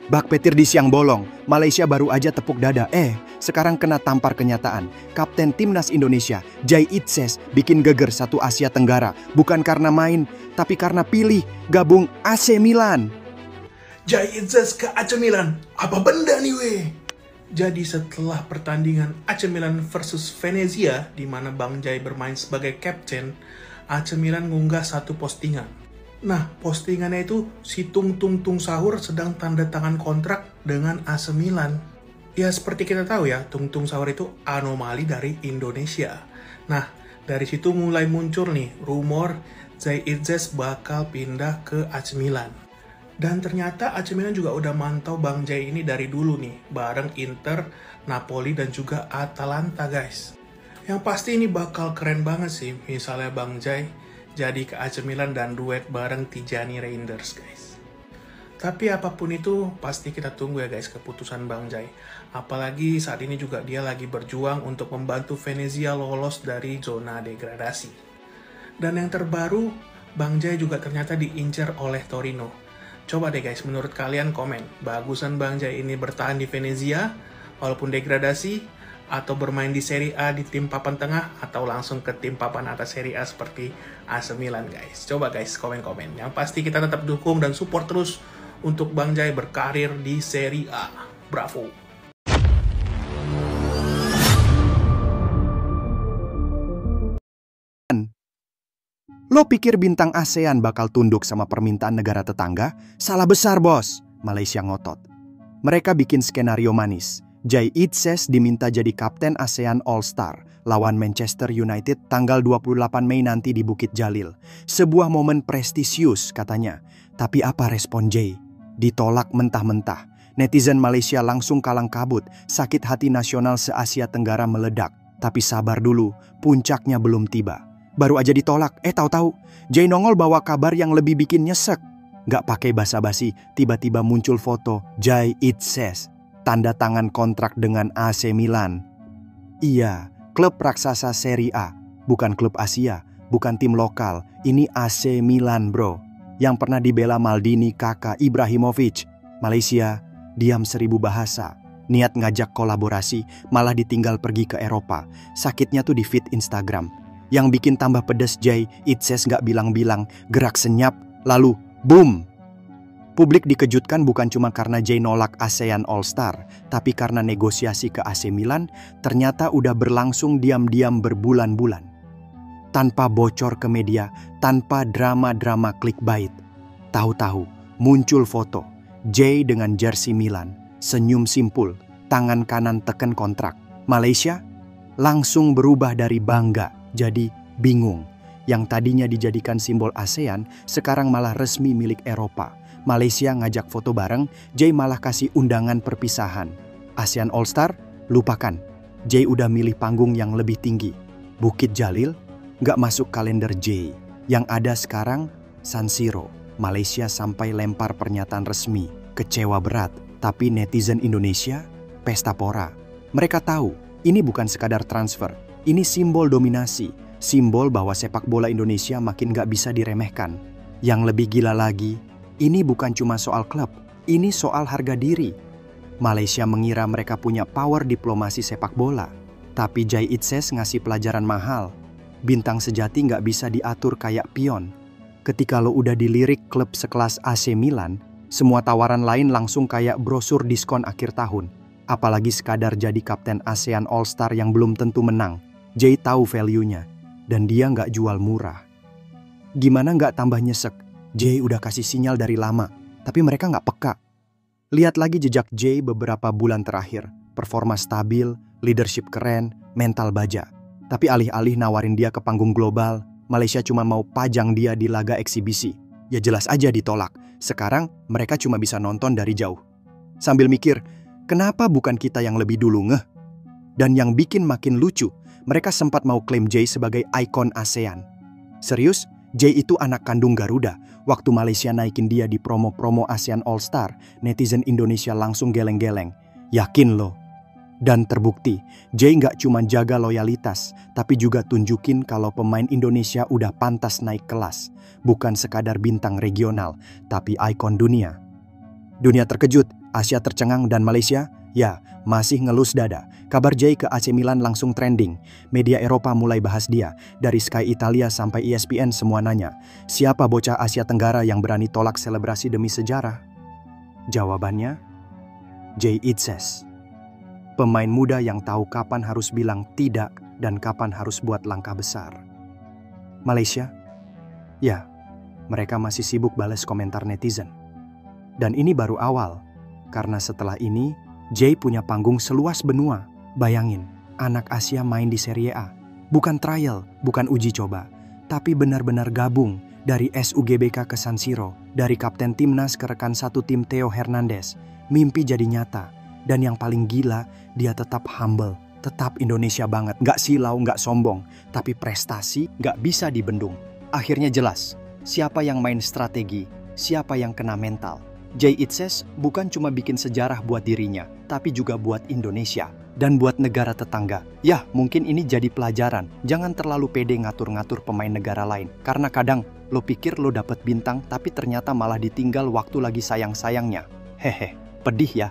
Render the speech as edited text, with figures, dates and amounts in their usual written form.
Bak petir di siang bolong, Malaysia baru aja tepuk dada. Sekarang kena tampar kenyataan. Kapten Timnas Indonesia, Jai Itses, bikin geger satu Asia Tenggara. Bukan karena main, tapi karena pilih gabung AC Milan. Jai Itses ke AC Milan, apa benda nih weh? Jadi setelah pertandingan AC Milan versus Venezia, di mana Bang Jai bermain sebagai kapten, AC Milan ngunggah satu postingan. Nah, postingannya itu si Tung Tung Tung Sahur sedang tanda tangan kontrak dengan AC Milan. Ya seperti kita tahu ya, Tung Tung Sahur itu anomali dari Indonesia. Nah, dari situ mulai muncul nih rumor Jai Itses bakal pindah ke AC Milan. Dan ternyata AC Milan juga udah mantau Bang Jai ini dari dulu nih, bareng Inter, Napoli, dan juga Atalanta guys. Yang pasti ini bakal keren banget sih, misalnya Bang Jai jadi ke AC Milan dan duet bareng Tijani Reinders guys. Tapi apapun itu, pasti kita tunggu ya guys keputusan Bang Jai. Apalagi saat ini juga dia lagi berjuang untuk membantu Venezia lolos dari zona degradasi. Dan yang terbaru, Bang Jai juga ternyata diincar oleh Torino. Coba deh guys, menurut kalian komen, bagusan Bang Jai ini bertahan di Venezia, walaupun degradasi, atau bermain di Serie A di tim papan tengah, atau langsung ke tim papan atas Serie A seperti AC Milan guys. Coba guys, komen-komen. Yang pasti kita tetap dukung dan support terus untuk Bang Jai berkarir di Serie A. Bravo! Lo pikir bintang ASEAN bakal tunduk sama permintaan negara tetangga? Salah besar bos, Malaysia ngotot. Mereka bikin skenario manis. Jai Itses diminta jadi kapten ASEAN All-Star lawan Manchester United tanggal 28 Mei nanti di Bukit Jalil. Sebuah momen prestisius katanya. Tapi apa respon Jai? Ditolak mentah-mentah. Netizen Malaysia langsung kalang kabut. Sakit hati nasional se-Asia Tenggara meledak. Tapi sabar dulu, puncaknya belum tiba. Baru aja ditolak, tahu-tahu Jai nongol bawa kabar yang lebih bikin nyesek. Gak pakai basa-basi, tiba-tiba muncul foto Jai Itses. Tanda tangan kontrak dengan AC Milan. Iya, klub raksasa Serie A. Bukan klub Asia, bukan tim lokal. Ini AC Milan bro. Yang pernah dibela Maldini, Kakak, Ibrahimovic. Malaysia, diam 1000 bahasa. Niat ngajak kolaborasi, malah ditinggal pergi ke Eropa. Sakitnya tuh di feed Instagram. Yang bikin tambah pedes Jai Itses gak bilang-bilang, gerak senyap, lalu boom. Publik dikejutkan bukan cuma karena Jai nolak ASEAN All-Star, tapi karena negosiasi ke AC Milan ternyata udah berlangsung diam-diam berbulan-bulan. Tanpa bocor ke media, tanpa drama-drama clickbait. Tahu-tahu muncul foto Jai dengan jersey Milan, senyum simpul, tangan kanan teken kontrak. Malaysia langsung berubah dari bangga jadi bingung. Yang tadinya dijadikan simbol ASEAN, sekarang malah resmi milik Eropa. Malaysia ngajak foto bareng, Jai malah kasih undangan perpisahan. ASEAN All-Star, lupakan. Jai udah milih panggung yang lebih tinggi. Bukit Jalil, gak masuk kalender Jai. Yang ada sekarang, San Siro. Malaysia sampai lempar pernyataan resmi. Kecewa berat, tapi netizen Indonesia, pesta pora. Mereka tahu, ini bukan sekadar transfer. Ini simbol dominasi, simbol bahwa sepak bola Indonesia makin gak bisa diremehkan. Yang lebih gila lagi, ini bukan cuma soal klub, ini soal harga diri. Malaysia mengira mereka punya power diplomasi sepak bola. Tapi Jai Itses ngasih pelajaran mahal. Bintang sejati gak bisa diatur kayak pion. Ketika lo udah dilirik klub sekelas AC Milan, semua tawaran lain langsung kayak brosur diskon akhir tahun. Apalagi sekadar jadi kapten ASEAN All-Star yang belum tentu menang. Jai tahu value-nya, dan dia nggak jual murah. Gimana nggak tambah nyesek? Jai udah kasih sinyal dari lama, tapi mereka nggak peka. Lihat lagi jejak Jai beberapa bulan terakhir. Performa stabil, leadership keren, mental baja. Tapi alih-alih nawarin dia ke panggung global, Malaysia cuma mau pajang dia di laga eksibisi. Ya jelas aja ditolak. Sekarang mereka cuma bisa nonton dari jauh. Sambil mikir, kenapa bukan kita yang lebih dulu ngeh? Dan yang bikin makin lucu, mereka sempat mau klaim Jai sebagai ikon ASEAN. Serius, Jai itu anak kandung Garuda. Waktu Malaysia naikin dia di promo-promo ASEAN All-Star, netizen Indonesia langsung geleng-geleng. Yakin lo? Dan terbukti, Jai nggak cuma jaga loyalitas, tapi juga tunjukin kalau pemain Indonesia udah pantas naik kelas. Bukan sekadar bintang regional, tapi ikon dunia. Dunia terkejut, Asia tercengang dan Malaysia, ya, masih ngelus dada. Kabar Jay ke AC Milan langsung trending. Media Eropa mulai bahas dia. Dari Sky Italia sampai ESPN semua nanya, siapa bocah Asia Tenggara yang berani tolak selebrasi demi sejarah? Jawabannya, Jay Itzes. Pemain muda yang tahu kapan harus bilang tidak dan kapan harus buat langkah besar. Malaysia? Ya, mereka masih sibuk balas komentar netizen. Dan ini baru awal. Karena setelah ini, Jay punya panggung seluas benua. Bayangin, anak Asia main di Serie A. Bukan trial, bukan uji coba. Tapi benar-benar gabung dari SUGBK ke San Siro. Dari kapten timnas ke rekan satu tim Theo Hernandez. Mimpi jadi nyata. Dan yang paling gila, dia tetap humble. Tetap Indonesia banget. Nggak silau, nggak sombong. Tapi prestasi nggak bisa dibendung. Akhirnya jelas, siapa yang main strategi, siapa yang kena mental. Jay Itzes bukan cuma bikin sejarah buat dirinya, tapi juga buat Indonesia dan buat negara tetangga. Ya, mungkin ini jadi pelajaran. Jangan terlalu pede ngatur-ngatur pemain negara lain. Karena kadang lo pikir lo dapet bintang, tapi ternyata malah ditinggal waktu lagi sayang-sayangnya. Hehe, pedih ya.